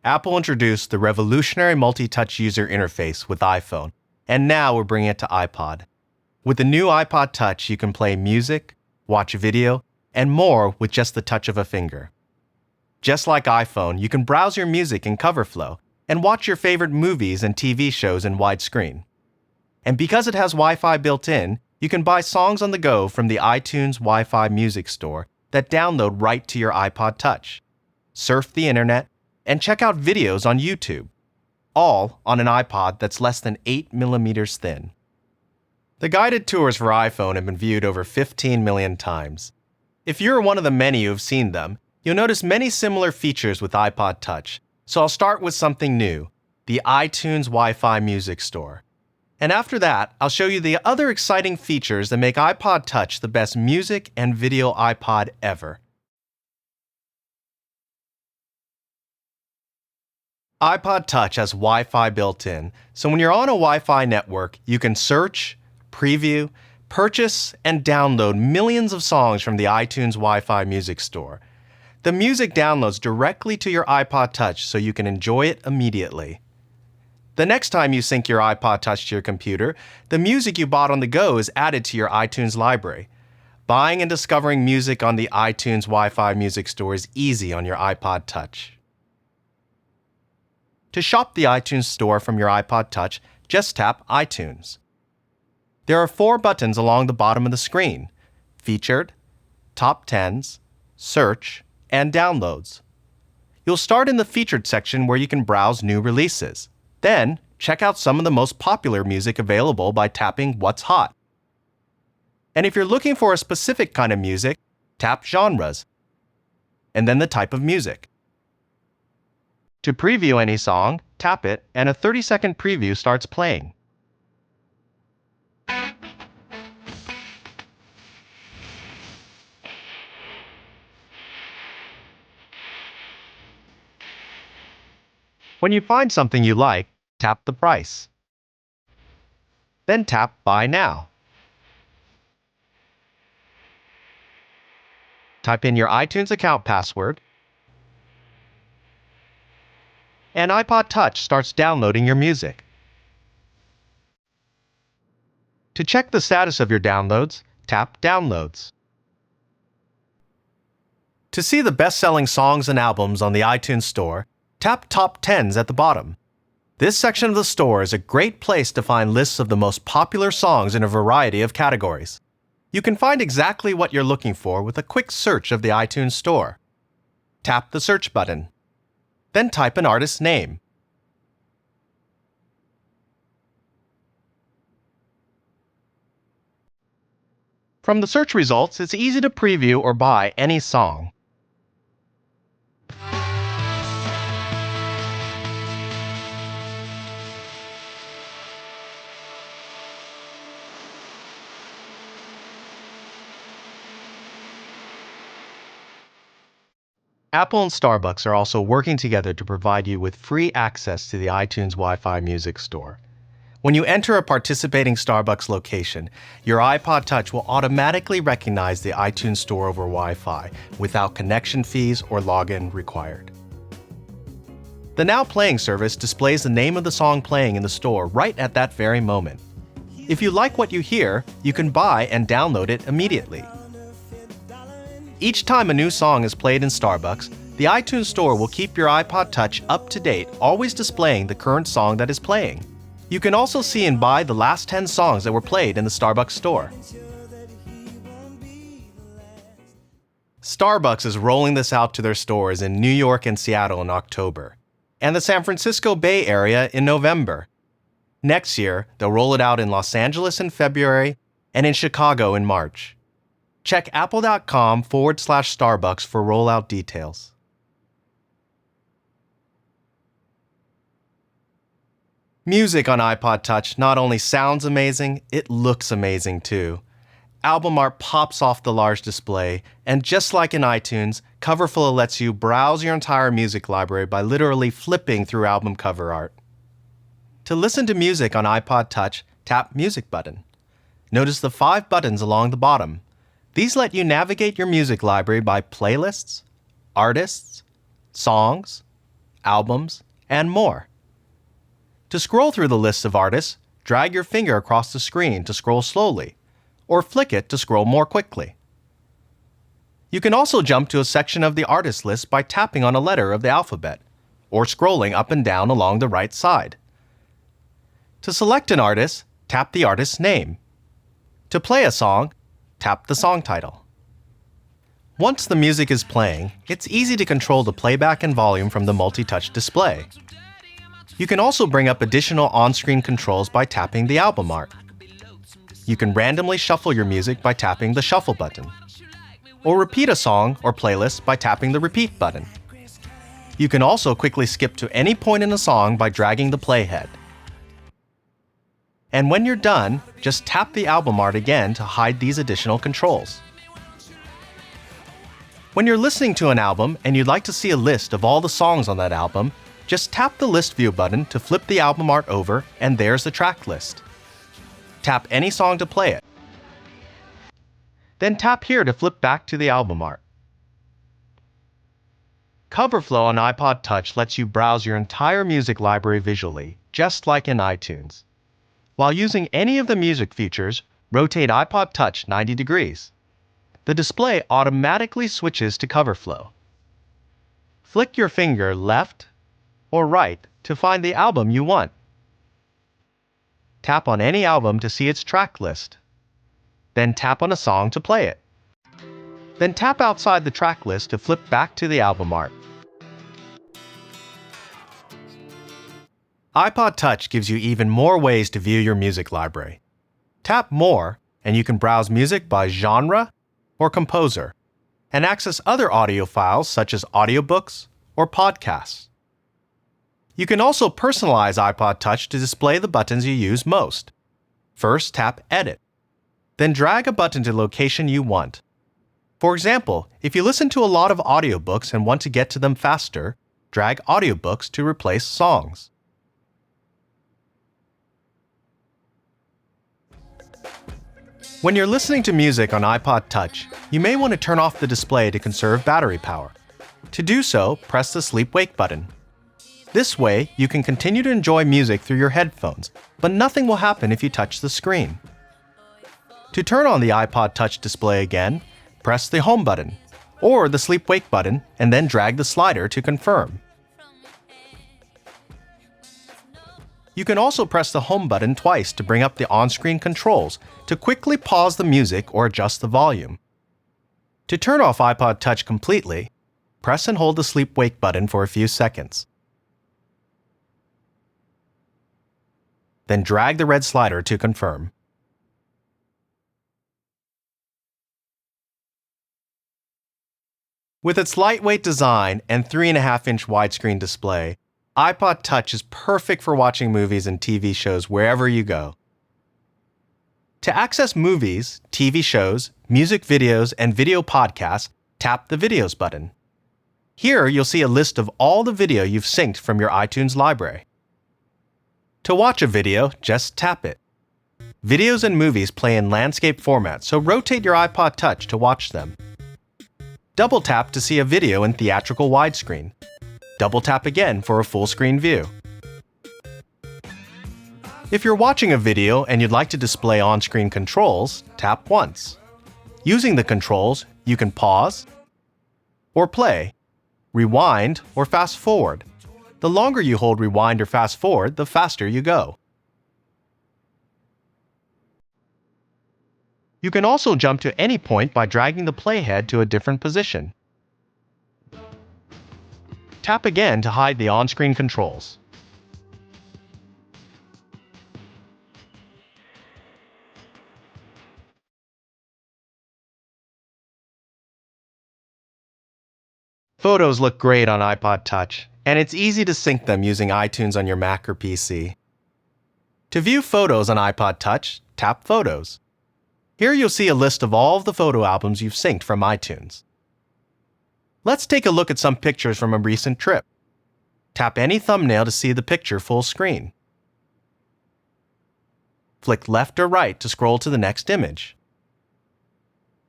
Apple introduced the revolutionary multi-touch user interface with iPhone, and now we're bringing it to iPod. With the new iPod Touch, you can play music, watch video, and more with just the touch of a finger. Just like iPhone, you can browse your music in CoverFlow and watch your favorite movies and TV shows in widescreen. And because it has Wi-Fi built in, you can buy songs on the go from the iTunes Wi-Fi music store that download right to your iPod Touch. Surf the internet and check out videos on YouTube, all on an iPod that's less than 8 millimeters thin. The guided tours for iPhone have been viewed over 15 million times. If you're one of the many who have seen them, you'll notice many similar features with iPod Touch, so I'll start with something new, the iTunes Wi-Fi Music Store. And after that, I'll show you the other exciting features that make iPod Touch the best music and video iPod ever. iPod Touch has Wi-Fi built in, so when you're on a Wi-Fi network, you can search, preview, purchase, and download millions of songs from the iTunes Wi-Fi Music Store. The music downloads directly to your iPod Touch so you can enjoy it immediately. The next time you sync your iPod Touch to your computer, the music you bought on the go is added to your iTunes library. Buying and discovering music on the iTunes Wi-Fi Music Store is easy on your iPod Touch. To shop the iTunes Store from your iPod Touch, just tap iTunes. There are 4 buttons along the bottom of the screen: Featured, Top 10s, Search, and Downloads. You'll start in the Featured section where you can browse new releases. Then, check out some of the most popular music available by tapping What's Hot. And if you're looking for a specific kind of music, tap Genres, and then the type of music. To preview any song, tap it, and a 30-second preview starts playing. When you find something you like, tap the price. Then tap Buy Now. Type in your iTunes account password, and iPod Touch starts downloading your music. To check the status of your downloads, tap Downloads. To see the best-selling songs and albums on the iTunes Store, tap Top 10s at the bottom. This section of the store is a great place to find lists of the most popular songs in a variety of categories. You can find exactly what you're looking for with a quick search of the iTunes Store. Tap the Search button. Then type an artist's name. From the search results, it's easy to preview or buy any song. Apple and Starbucks are also working together to provide you with free access to the iTunes Wi-Fi Music Store. When you enter a participating Starbucks location, your iPod Touch will automatically recognize the iTunes Store over Wi-Fi without connection fees or login required. The Now Playing service displays the name of the song playing in the store right at that very moment. If you like what you hear, you can buy and download it immediately. Each time a new song is played in Starbucks, the iTunes Store will keep your iPod Touch up to date, always displaying the current song that is playing. You can also see and buy the last 10 songs that were played in the Starbucks Store. Starbucks is rolling this out to their stores in New York and Seattle in October, and the San Francisco Bay Area in November. Next year, they'll roll it out in Los Angeles in February and in Chicago in March. Check apple.com/Starbucks for rollout details. Music on iPod Touch not only sounds amazing, it looks amazing too. Album art pops off the large display, and just like in iTunes, CoverFlow lets you browse your entire music library by literally flipping through album cover art. To listen to music on iPod Touch, tap Music button. Notice the 5 buttons along the bottom. These let you navigate your music library by playlists, artists, songs, albums, and more. To scroll through the lists of artists, drag your finger across the screen to scroll slowly, or flick it to scroll more quickly. You can also jump to a section of the artist list by tapping on a letter of the alphabet, or scrolling up and down along the right side. To select an artist, tap the artist's name. To play a song, tap the song title. Once the music is playing, it's easy to control the playback and volume from the multi-touch display. You can also bring up additional on-screen controls by tapping the album art. You can randomly shuffle your music by tapping the shuffle button, or repeat a song or playlist by tapping the repeat button. You can also quickly skip to any point in a song by dragging the playhead. And when you're done, just tap the album art again to hide these additional controls. When you're listening to an album and you'd like to see a list of all the songs on that album, just tap the List View button to flip the album art over, and there's the track list. Tap any song to play it. Then tap here to flip back to the album art. CoverFlow on iPod Touch lets you browse your entire music library visually, just like in iTunes. While using any of the music features, rotate iPod Touch 90 degrees. The display automatically switches to CoverFlow. Flick your finger left or right to find the album you want. Tap on any album to see its track list. Then tap on a song to play it. Then tap outside the track list to flip back to the album art. iPod Touch gives you even more ways to view your music library. Tap More, and you can browse music by genre or composer, and access other audio files such as audiobooks or podcasts. You can also personalize iPod Touch to display the buttons you use most. First, tap Edit. Then drag a button to the location you want. For example, if you listen to a lot of audiobooks and want to get to them faster, drag audiobooks to replace songs. When you're listening to music on iPod Touch, you may want to turn off the display to conserve battery power. To do so, press the Sleep-Wake button. This way, you can continue to enjoy music through your headphones, but nothing will happen if you touch the screen. To turn on the iPod Touch display again, press the Home button, or the Sleep-Wake button, and then drag the slider to confirm. You can also press the Home button twice to bring up the on-screen controls to quickly pause the music or adjust the volume. To turn off iPod Touch completely, press and hold the Sleep-Wake button for a few seconds. Then drag the red slider to confirm. With its lightweight design and 3.5-inch widescreen display, iPod Touch is perfect for watching movies and TV shows wherever you go. To access movies, TV shows, music videos, and video podcasts, tap the Videos button. Here you'll see a list of all the video you've synced from your iTunes library. To watch a video, just tap it. Videos and movies play in landscape format, so rotate your iPod Touch to watch them. Double tap to see a video in theatrical widescreen. Double tap again for a full screen view. If you're watching a video and you'd like to display on-screen controls, tap once. Using the controls, you can pause or play, rewind or fast forward. The longer you hold rewind or fast forward, the faster you go. You can also jump to any point by dragging the playhead to a different position. Tap again to hide the on-screen controls. Photos look great on iPod Touch, and it's easy to sync them using iTunes on your Mac or PC. To view photos on iPod Touch, tap Photos. Here you'll see a list of all of the photo albums you've synced from iTunes. Let's take a look at some pictures from a recent trip. Tap any thumbnail to see the picture full screen. Flick left or right to scroll to the next image.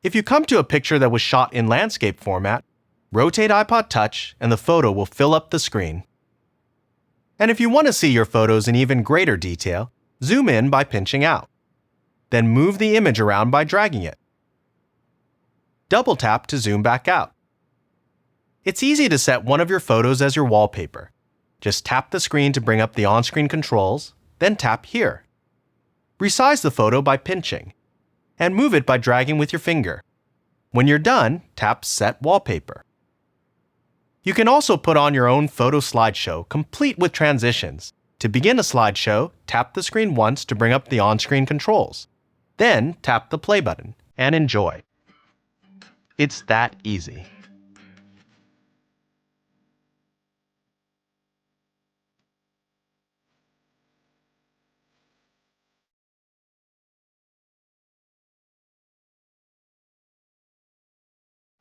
If you come to a picture that was shot in landscape format, rotate iPod Touch and the photo will fill up the screen. And if you want to see your photos in even greater detail, zoom in by pinching out. Then move the image around by dragging it. Double tap to zoom back out. It's easy to set one of your photos as your wallpaper. Just tap the screen to bring up the on-screen controls, then tap here. Resize the photo by pinching, and move it by dragging with your finger. When you're done, tap Set Wallpaper. You can also put on your own photo slideshow, complete with transitions. To begin a slideshow, tap the screen once to bring up the on-screen controls. Then tap the play button and enjoy. It's that easy.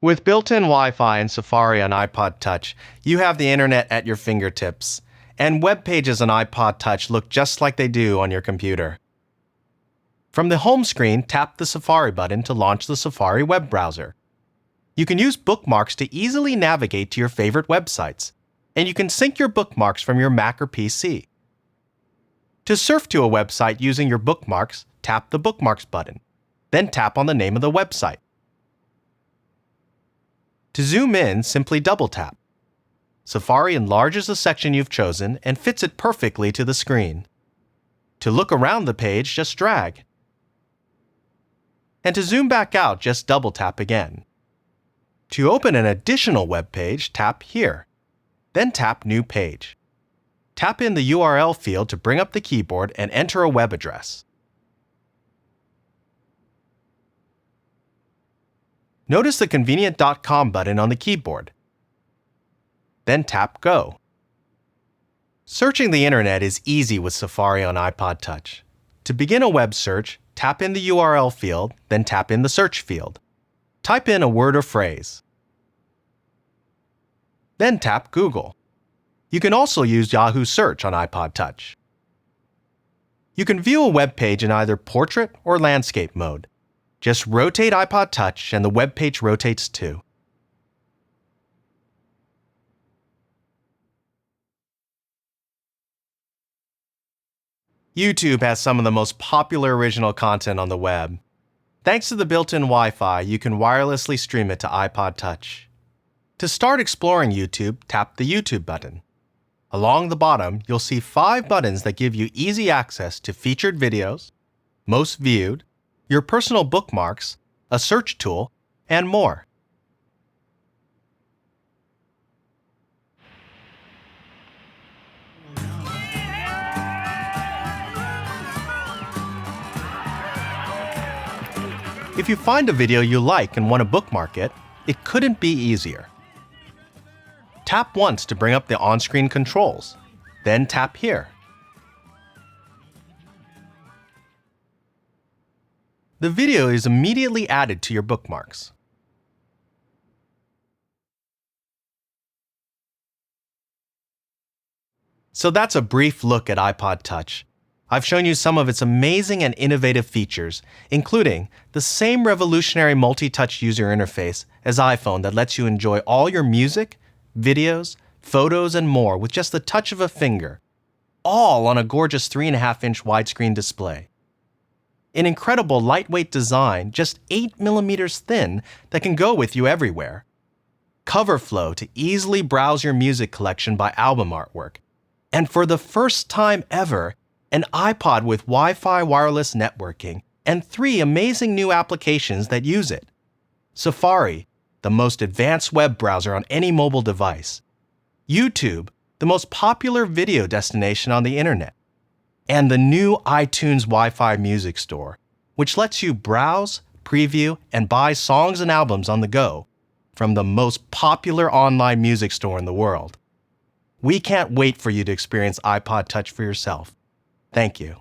With built-in Wi-Fi and Safari on iPod Touch, you have the internet at your fingertips, and web pages on iPod Touch look just like they do on your computer. From the home screen, tap the Safari button to launch the Safari web browser. You can use bookmarks to easily navigate to your favorite websites, and you can sync your bookmarks from your Mac or PC. To surf to a website using your bookmarks, tap the Bookmarks button, then tap on the name of the website. To zoom in, simply double tap. Safari enlarges the section you've chosen and fits it perfectly to the screen. To look around the page, just drag. And to zoom back out, just double tap again. To open an additional web page, tap here. Then tap New Page. Tap in the URL field to bring up the keyboard and enter a web address. Notice the convenient .com button on the keyboard. Then tap Go. Searching the internet is easy with Safari on iPod Touch. To begin a web search, tap in the URL field, then tap in the search field. Type in a word or phrase. Then tap Google. You can also use Yahoo Search on iPod Touch. You can view a web page in either portrait or landscape mode. Just rotate iPod Touch and the web page rotates too. YouTube has some of the most popular original content on the web. Thanks to the built-in Wi-Fi, you can wirelessly stream it to iPod Touch. To start exploring YouTube, tap the YouTube button. Along the bottom, you'll see 5 buttons that give you easy access to featured videos, most viewed, your personal bookmarks, a search tool, and more. If you find a video you like and want to bookmark it, it couldn't be easier. Tap once to bring up the on-screen controls, then tap here. The video is immediately added to your bookmarks. So that's a brief look at iPod Touch. I've shown you some of its amazing and innovative features, including the same revolutionary multi-touch user interface as iPhone that lets you enjoy all your music, videos, photos, and more with just the touch of a finger, all on a gorgeous 3.5-inch widescreen display. An incredible lightweight design, just 8 millimeters thin, that can go with you everywhere. Cover flow to easily browse your music collection by album artwork. And for the first time ever, an iPod with Wi-Fi wireless networking and 3 amazing new applications that use it. Safari, the most advanced web browser on any mobile device. YouTube, the most popular video destination on the internet. And the new iTunes Wi-Fi music store, which lets you browse, preview, and buy songs and albums on the go from the most popular online music store in the world. We can't wait for you to experience iPod Touch for yourself. Thank you.